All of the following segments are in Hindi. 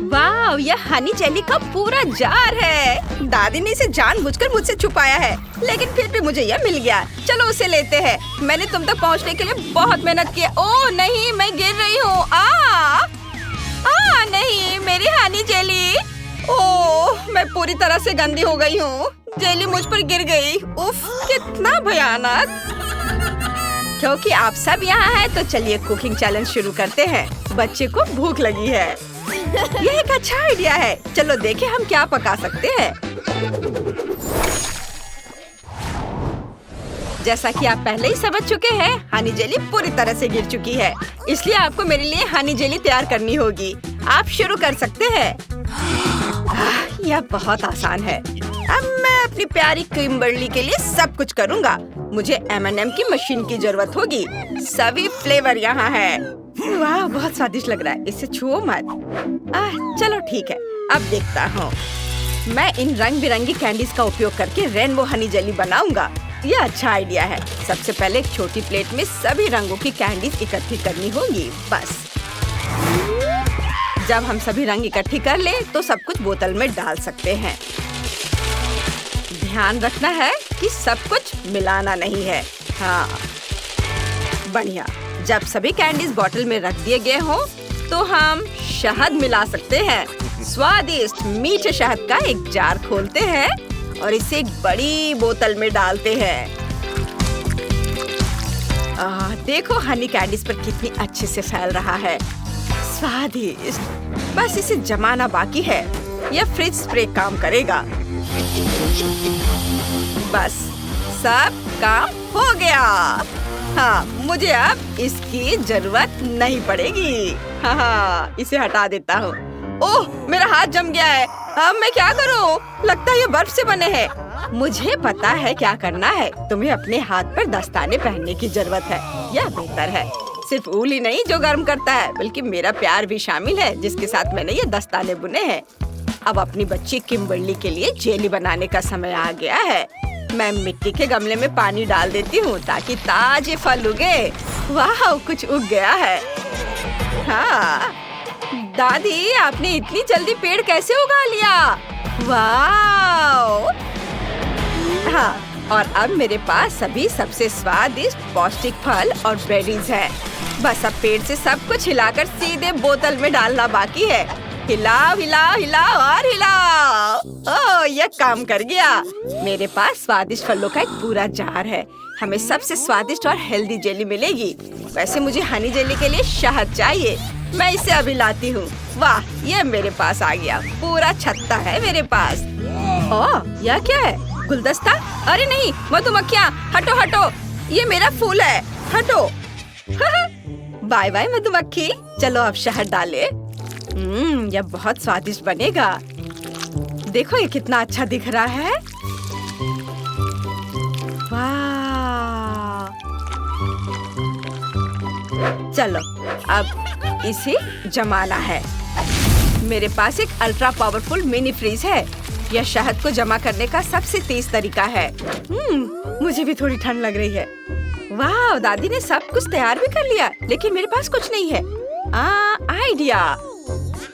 वाह, यह हनी जेली का पूरा जार है। दादी ने इसे जानबूझकर मुझसे छुपाया है, लेकिन फिर भी मुझे यह मिल गया। चलो उसे लेते हैं। मैंने तुम तक पहुंचने के लिए बहुत मेहनत की है। ओह नहीं, मैं गिर रही हूँ। नहीं, मेरी हनी जेली। ओह, मैं पूरी तरह से गंदी हो गई हूँ। जेली मुझ पर गिर गई। उफ, कितना भयानक। क्योंकि आप सब यहाँ हैं, तो चलिए कुकिंग चैलेंज शुरू करते हैं। बच्चे को भूख लगी है। यह एक अच्छा आइडिया है। चलो देखें हम क्या पका सकते हैं। जैसा कि आप पहले ही समझ चुके हैं, हनी जेली पूरी तरह से गिर चुकी है, इसलिए आपको मेरे लिए हनी जेली तैयार करनी होगी। आप शुरू कर सकते हैं। यह बहुत आसान है। अब मैं अपनी प्यारी किम्बर्ली के लिए सब कुछ करूँगा। मुझे M&M की मशीन की जरूरत होगी। सभी फ्लेवर यहाँ है। वाह, बहुत स्वादिष्ट लग रहा है। इसे छुओ मत। चलो ठीक है, अब देखता हूँ। मैं इन रंग बिरंगी कैंडीज का उपयोग करके रेनबो हनी जेली बनाऊंगा। यह अच्छा आइडिया है। सबसे पहले एक छोटी प्लेट में सभी रंगों की कैंडीज इकट्ठी करनी होगी। बस जब हम सभी रंग इकट्ठी कर ले, तो सब कुछ बोतल में डाल सकते हैं। ध्यान रखना है कि सब कुछ मिलाना नहीं है। हाँ, बढ़िया। जब सभी कैंडीज बोतल में रख दिए गए हों, तो हम शहद मिला सकते हैं। स्वादिष्ट मीठे शहद का एक जार खोलते हैं और इसे एक बड़ी बोतल में डालते हैं। देखो हनी कैंडीज पर कितनी अच्छे से फैल रहा है। स्वादिष्ट। बस इसे जमाना बाकी है। यह फ्रिज स्प्रे काम करेगा। बस सब काम हो गया। हाँ, मुझे अब इसकी जरूरत नहीं पड़ेगी। हाँ, इसे हटा देता हूँ। ओह, मेरा हाथ जम गया है। अब मैं क्या करूँ? लगता है ये बर्फ से बने हैं। मुझे पता है क्या करना है। तुम्हें अपने हाथ पर दस्ताने पहनने की जरूरत है। यह बेहतर है। सिर्फ ऊल ही नहीं जो गर्म करता है, बल्कि मेरा प्यार भी शामिल है, जिसके साथ मैंने ये दस्ताने बुने हैं। अब अपनी बच्ची किम्बर्ली के लिए जेली बनाने का समय आ गया है। मैं मिट्टी के गमले में पानी डाल देती हूँ ताकि ताजे फल उगे। वाह, कुछ उग गया है। हाँ, दादी आपने इतनी जल्दी पेड़ कैसे उगा लिया? वाह! हाँ, और अब मेरे पास सभी सबसे स्वादिष्ट पौष्टिक फल और बेरीज हैं। बस अब पेड़ से सब कुछ हिलाकर सीधे बोतल में डालना बाकी है। हिलाओ हिलाओ हिलाओ और हिलाओ। ओह, यह काम कर गया। मेरे पास स्वादिष्ट फलों का एक पूरा जार है। हमें सबसे स्वादिष्ट और हेल्दी जेली मिलेगी। वैसे मुझे हनी जेली के लिए शहद चाहिए। मैं इसे अभी लाती हूँ। वाह, यह मेरे पास आ गया। पूरा छत्ता है मेरे पास। ओह, यह क्या है? गुलदस्ता? अरे नहीं, मधुमक्खियाँ, हटो हटो। ये मेरा फूल है, हटो। बाय बाय मधुमक्खी। चलो अब शहद डाले। यह बहुत स्वादिष्ट बनेगा। देखो ये कितना अच्छा दिख रहा है। वाह! चलो अब इसे जमाना है। मेरे पास एक अल्ट्रा पावरफुल मिनी फ्रीज है। यह शहद को जमा करने का सबसे तेज तरीका है। मुझे भी थोड़ी ठंड लग रही है। वाह, दादी ने सब कुछ तैयार भी कर लिया, लेकिन मेरे पास कुछ नहीं है। आइडिया।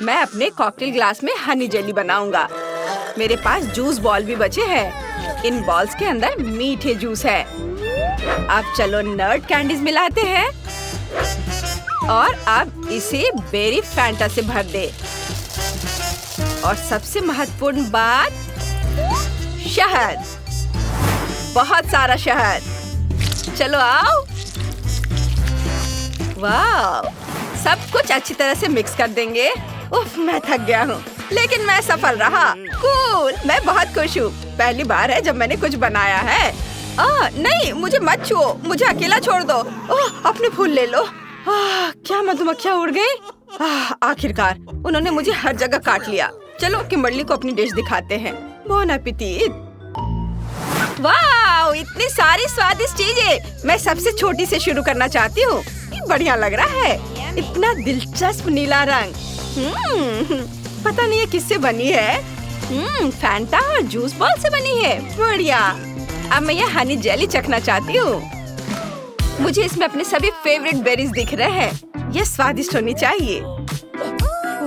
मैं अपने कॉकटेल ग्लास में हनी जेली बनाऊंगा। मेरे पास जूस बॉल भी बचे हैं। इन बॉल्स के अंदर मीठे जूस है। अब चलो नट कैंडीज मिलाते हैं और अब इसे बेरी फैंटा से भर दे। और सबसे महत्वपूर्ण बात, शहद। बहुत सारा शहद। चलो आओ। वाह, सब कुछ अच्छी तरह से मिक्स कर देंगे। उफ, मैं थक गया हूँ, लेकिन मैं सफल रहा। कूल, मैं बहुत खुश हूँ। पहली बार है जब मैंने कुछ बनाया है। नहीं, मुझे मत छुओ, मुझे अकेला छोड़ दो। अपने फूल ले लो। क्या मधुमक्खियाँ उड़ गई? आखिरकार उन्होंने मुझे हर जगह काट लिया। चलो किम्बर्ली को अपनी डिश दिखाते हैं। बॉन एपेटिट। वाह, इतनी सारी स्वादिष्ट चीजें। मैं सबसे छोटी से शुरू करना चाहती हूँ। बढ़िया लग रहा है। इतना दिलचस्प नीला रंग। पता नहीं ये किससे बनी है। फैंटा और जूस बॉल से बनी है। बढ़िया। अब मैं ये हनी जेली चखना चाहती हूँ। मुझे इसमें अपने सभी फेवरेट बेरीज दिख रहे हैं। ये स्वादिष्ट होनी चाहिए।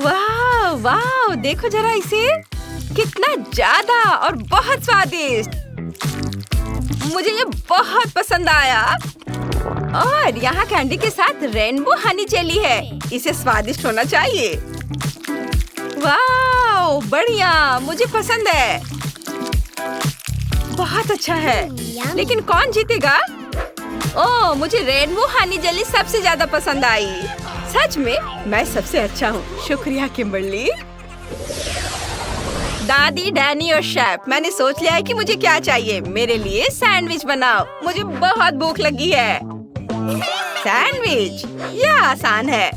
वाह, वाह, देखो जरा इसे, कितना ज्यादा और बहुत स्वादिष्ट। मुझे ये बहुत पसंद आया। और यहाँ कैंडी के साथ रेनबो हनी जेली है। इसे स्वादिष्ट होना चाहिए। वाह, बढ़िया, मुझे पसंद है। बहुत अच्छा है। लेकिन कौन जीतेगा? ओह, मुझे रेनबो हनी जेली सबसे ज्यादा पसंद आई। सच में मैं सबसे अच्छा हूँ। शुक्रिया किम्बरली। दादी, डैनी और शेफ, मैंने सोच लिया है कि मुझे क्या चाहिए। मेरे लिए सैंडविच बनाओ। मुझे बहुत भूख लगी है। सैंडविच? यह आसान है।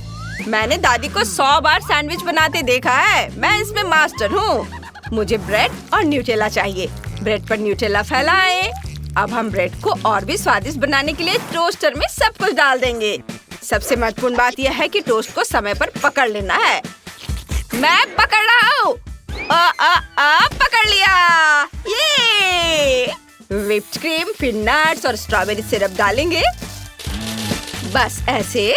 मैंने दादी को 100 बार सैंडविच बनाते देखा है। मैं इसमें मास्टर हूँ। मुझे ब्रेड और न्यूटेला चाहिए। ब्रेड पर न्यूटेला फैलाएं। अब हम ब्रेड को और भी स्वादिष्ट बनाने के लिए टोस्टर में सब कुछ डाल देंगे। सबसे महत्वपूर्ण बात यह है कि टोस्ट को समय पर पकड़ लेना है। मैं पकड़ रहा हूँ। पकड़ लिया। ये व्हिप्ड क्रीम, फिर नट्स और स्ट्रॉबेरी सिरप डालेंगे। बस ऐसे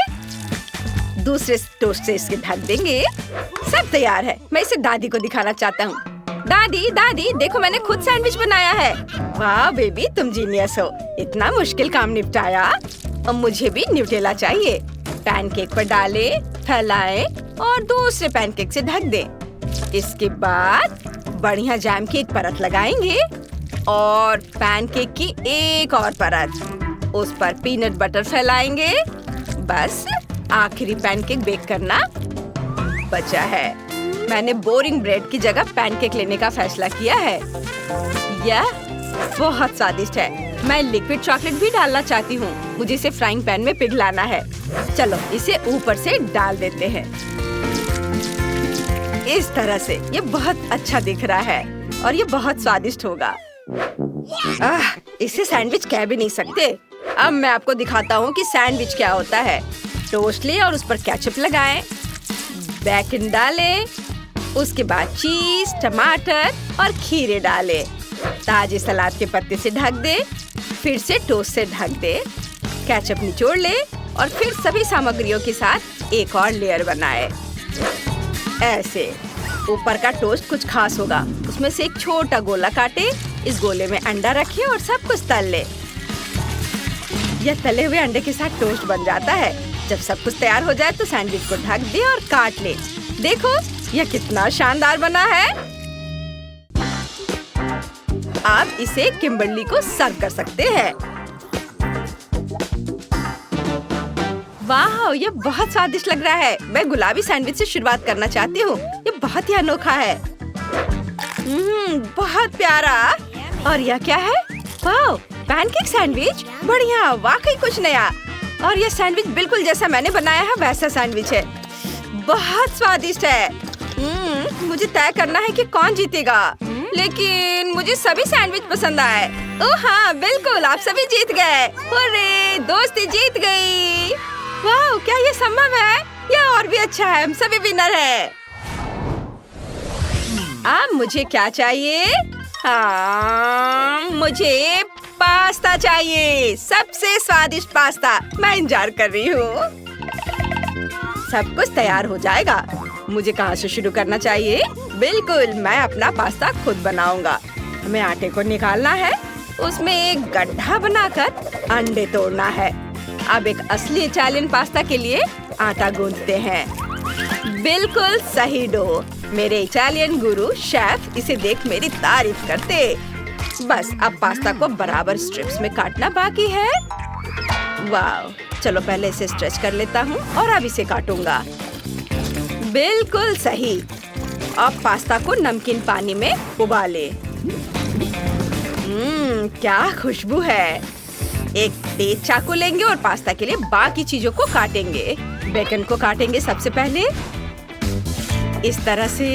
दूसरे टोस्ट से इसके ढक देंगे। सब तैयार है। मैं इसे दादी को दिखाना चाहता हूँ। दादी, दादी, देखो मैंने खुद सैंडविच बनाया है। वाह बेबी, तुम जीनियस हो। इतना मुश्किल काम निपटाया। अब मुझे भी न्यूटेला चाहिए। पैनकेक पर डाले, फैलाएं और दूसरे पैनकेक से ढक दें। इसके बाद बढ़िया जैम की एक परत लगाएंगे और पैनकेक की एक और परत। उस पर पीनट बटर फैलाएंगे। बस आखिरी पैनकेक बेक करना बचा है। मैंने बोरिंग ब्रेड की जगह पैनकेक लेने का फैसला किया है। यह बहुत स्वादिष्ट है। मैं लिक्विड चॉकलेट भी डालना चाहती हूँ। मुझे इसे फ्राइंग पैन में पिघलाना है। चलो इसे ऊपर से डाल देते हैं। इस तरह से ये बहुत अच्छा दिख रहा है और ये बहुत स्वादिष्ट होगा। इसे सैंडविच कह भी नहीं सकते। अब मैं आपको दिखाता हूँ कि सैंडविच क्या होता है। टोस्ट ले और उस पर केचप लगाएं, बेकन डालें, उसके बाद चीज, टमाटर और खीरे डालें। ताजे सलाद के पत्ते से ढक दे, फिर से टोस्ट से ढक दे, केचप निचोड़ ले और फिर सभी सामग्रियों के साथ एक और लेयर बनाए। ऐसे ऊपर का टोस्ट कुछ खास होगा। उसमें से एक छोटा गोला काटे, इस गोले में अंडा रखे और सब कुछ तल ले। यह तले हुए अंडे के साथ टोस्ट बन जाता है। जब सब कुछ तैयार हो जाए तो सैंडविच को ढक दे और काट ले। देखो यह कितना शानदार बना है। आप इसे किम्बरली को सर्व कर सकते हैं। वाह, ये बहुत स्वादिष्ट लग रहा है। मैं गुलाबी सैंडविच से शुरुआत करना चाहती हूँ। ये बहुत ही अनोखा है। बहुत प्यारा। और यह क्या है? वाह, पैनकेक सैंडविच। बढ़िया, वाकई कुछ नया। और यह सैंडविच बिल्कुल जैसा मैंने बनाया है वैसा सैंडविच है। बहुत स्वादिष्ट है। मुझे तय करना है कि कौन जीतेगा, लेकिन मुझे सभी सैंडविच पसंद आए। ओह हाँ, बिल्कुल, आप सभी जीत गए। हुर्रे, दोस्ती जीत गई। वाह, क्या ये संभव है? यह और भी अच्छा है। हम सभी विनर हैं। अब मुझे क्या चाहिए? हाँ, मुझे पास्ता चाहिए। सबसे स्वादिष्ट पास्ता। मैं इंतजार कर रही हूँ। सब कुछ तैयार हो जाएगा। मुझे कहाँ से शुरू करना चाहिए? बिल्कुल, मैं अपना पास्ता खुद बनाऊंगा। हमें आटे को निकालना है, उसमें एक गड्ढा बनाकर अंडे तोड़ना है। अब एक असली इटालियन पास्ता के लिए आटा गूंथते हैं। बिल्कुल सही डो। मेरे इटालियन गुरु शेफ इसे देख मेरी तारीफ करते। बस अब पास्ता को बराबर स्ट्रिप्स में काटना बाकी है। वाह, चलो पहले इसे स्ट्रेच कर लेता हूँ और अब इसे काटूंगा। बिल्कुल सही। अब पास्ता को नमकीन पानी में उबाले। क्या खुशबू है। एक तेज चाकू लेंगे और पास्ता के लिए बाकी चीजों को काटेंगे। बेकन को काटेंगे सबसे पहले। इस तरह से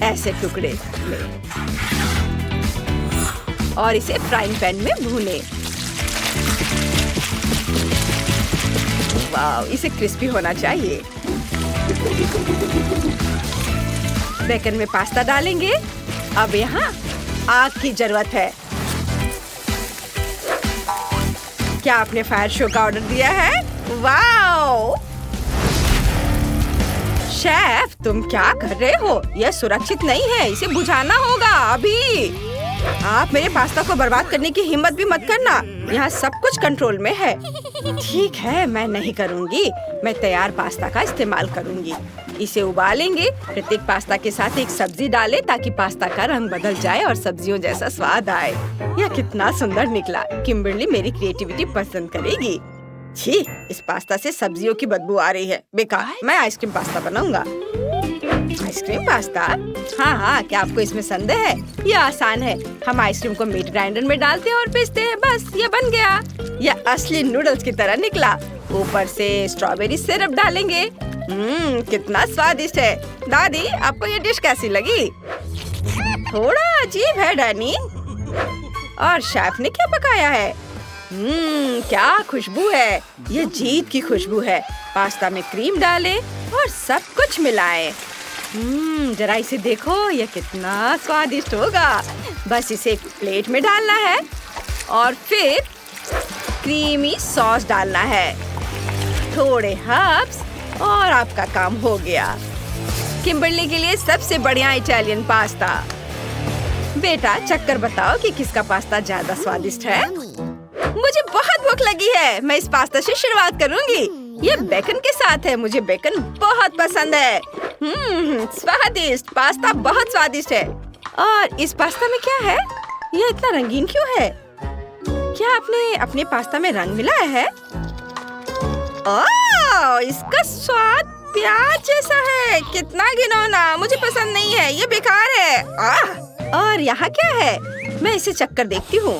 ऐसे टुकड़े और इसे फ्राइंग पैन में भूने। वाह, इसे क्रिस्पी होना चाहिए। बेकन में पास्ता डालेंगे। अब यहाँ आग की जरूरत है। क्या आपने फायर शो का ऑर्डर दिया है? वाह! शेफ, तुम क्या कर रहे हो? यह सुरक्षित नहीं है, इसे बुझाना होगा अभी। आप मेरे पास्ता को बर्बाद करने की हिम्मत भी मत करना। यहाँ सब कुछ कंट्रोल में है। ठीक है, मैं नहीं करूँगी। मैं तैयार पास्ता का इस्तेमाल करूँगी। इसे उबालेंगे। प्रत्येक पास्ता के साथ एक सब्जी डालें ताकि पास्ता का रंग बदल जाए और सब्जियों जैसा स्वाद आए। यह कितना सुंदर निकला। किम्बर्ली मेरी क्रिएटिविटी पसंद करेगी। छी, इस पास्ता से सब्जियों की बदबू आ रही है। बेकार। मैं आइसक्रीम पास्ता बनाऊंगा। Ice cream pasta? हाँ, क्या आपको इसमें संदेह है? यह आसान है। हम आइसक्रीम को मीट ग्राइंडर में डालते हैं और पीसते हैं। बस ये बन गया। यह असली नूडल्स की तरह निकला। ऊपर से स्ट्रॉबेरी सिरप डालेंगे। कितना स्वादिष्ट है। दादी, आपको ये डिश कैसी लगी? थोड़ा अजीब है डैनी। और शेफ ने क्या पकाया है? क्या खुशबू है। ये जीत की खुशबू है। पास्ता में क्रीम डालें और सब कुछ मिलाएं। जरा इसे देखो, यह कितना स्वादिष्ट होगा। बस इसे एक प्लेट में डालना है और फिर क्रीमी सॉस डालना है। थोड़े हर्ब्स और आपका काम हो गया। किम्बर्ली के लिए सबसे बढ़िया इटालियन पास्ता। बेटा, चक्कर बताओ कि किसका पास्ता ज्यादा स्वादिष्ट है। मुझे बहुत भूख लगी है। मैं इस पास्ता से शुरुआत करूंगी। ये बेकन के साथ है। मुझे बेकन बहुत पसंद है। स्वादिष्ट पास्ता, बहुत स्वादिष्ट है। और इस पास्ता में क्या है? ये इतना रंगीन क्यों है? क्या आपने अपने पास्ता में रंग मिलाया है? ओह, इसका स्वाद प्याज जैसा है। कितना घिनौना। मुझे पसंद नहीं है। ये बेकार है। और यहाँ क्या है? मैं इसे चक्कर देखती हूँ।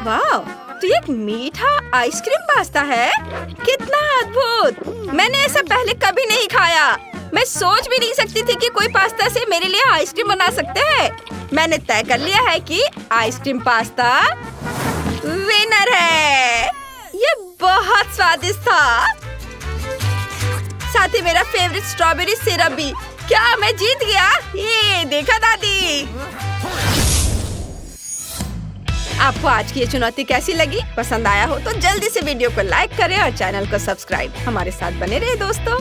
वाह, तो ये एक मीठा आइसक्रीम पास्ता है। कितना अद्भुत। मैंने ऐसा पहले कभी नहीं खाया। मैं सोच भी नहीं सकती थी कि कोई पास्ता से मेरे लिए आइसक्रीम बना सकते हैं। मैंने तय कर लिया है कि आइसक्रीम पास्ता विनर है। ये बहुत स्वादिष्ट था। साथ ही मेरा फेवरेट स्ट्रॉबेरी सिरप भी। क्या मैं जीत गया? ये देखा दादी। आपको आज की ये चुनौती कैसी लगी? पसंद आया हो तो जल्दी से वीडियो को लाइक करें और चैनल को सब्सक्राइब। हमारे साथ बने रहे दोस्तों।